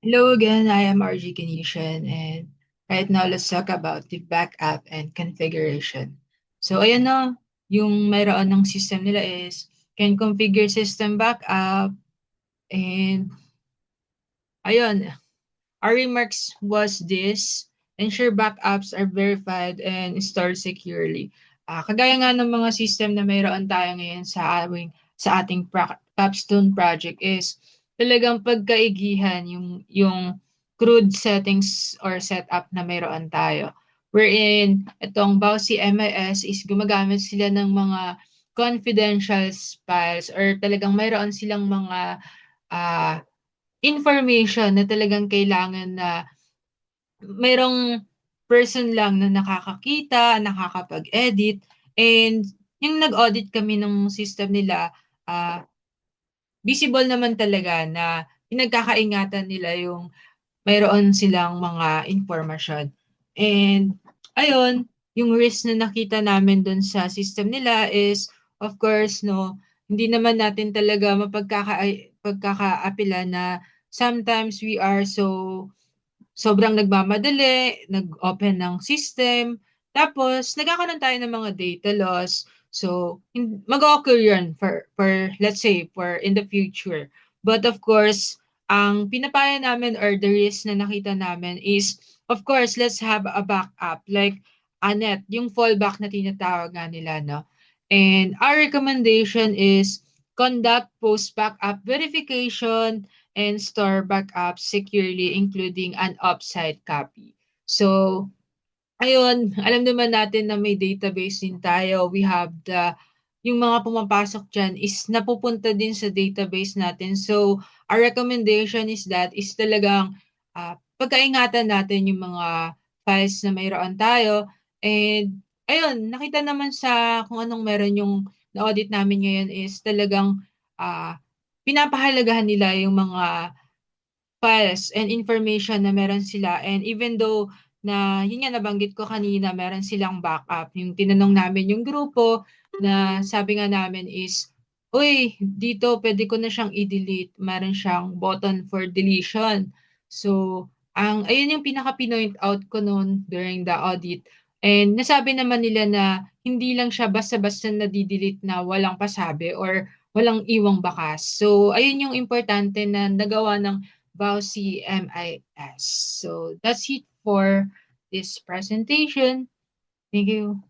Hello again, I am RG Kinishan, and right now let's talk about the backup and configuration. So ayan na, yung mayroon ng system nila is can configure system backup, and ayun, our remarks was this: ensure backups are verified and stored securely. Kagaya nga ng mga system na mayroon tayo ngayon sa ating capstone project is talagang pagkaigihan yung crude settings or setup na mayroon tayo. Wherein itong Bausi MIS is gumagamit sila ng mga confidential files or talagang mayroon silang mga ah, information na talagang kailangan na mayroong person lang na nakakakita, nakakapag-edit, and yung nag-audit kami ng system nila, visible naman talaga na pinagkakaingatan nila yung mayroon silang mga informasyon. And ayun, yung risk na nakita namin dun sa system nila is, of course, no, hindi naman natin talaga pagkakaapila na sometimes we are sobrang nagmamadali, nag-open ng system, tapos nagkakaroon tayo ng mga data loss. So, mag-occur yun for, let's say, for in the future. But of course, ang pinapaya namin or the risk na nakita namin is, of course, let's have a backup. Like, ANET, yung fallback na tinatawag nga nila, no? And our recommendation is conduct post-backup verification and store backups securely, including an offsite copy. So, ayun, alam naman natin na may database din tayo. We have yung mga pumapasok dyan is napupunta din sa database natin. So, our recommendation is talagang pagkaingatan natin yung mga files na mayroon tayo. And, ayun, nakita naman sa kung anong meron yung na-audit namin ngayon is talagang ah, pinapahalagahan nila yung mga files and information na meron sila. And even though na, yun nga nabanggit ko kanina, meron silang backup. Yung tinanong namin yung grupo na sabi nga namin is, uy, dito pwede ko na siyang i-delete. Meron siyang button for deletion. So, ayun yung pinaka-pinoint out ko noon during the audit. And nasabi naman nila na hindi lang siya basta-basta na-delete na walang pasabi or walang iwang bakas. So, ayun yung importante na nagawa ng Bausi MIS. So that's it for this presentation. Thank you.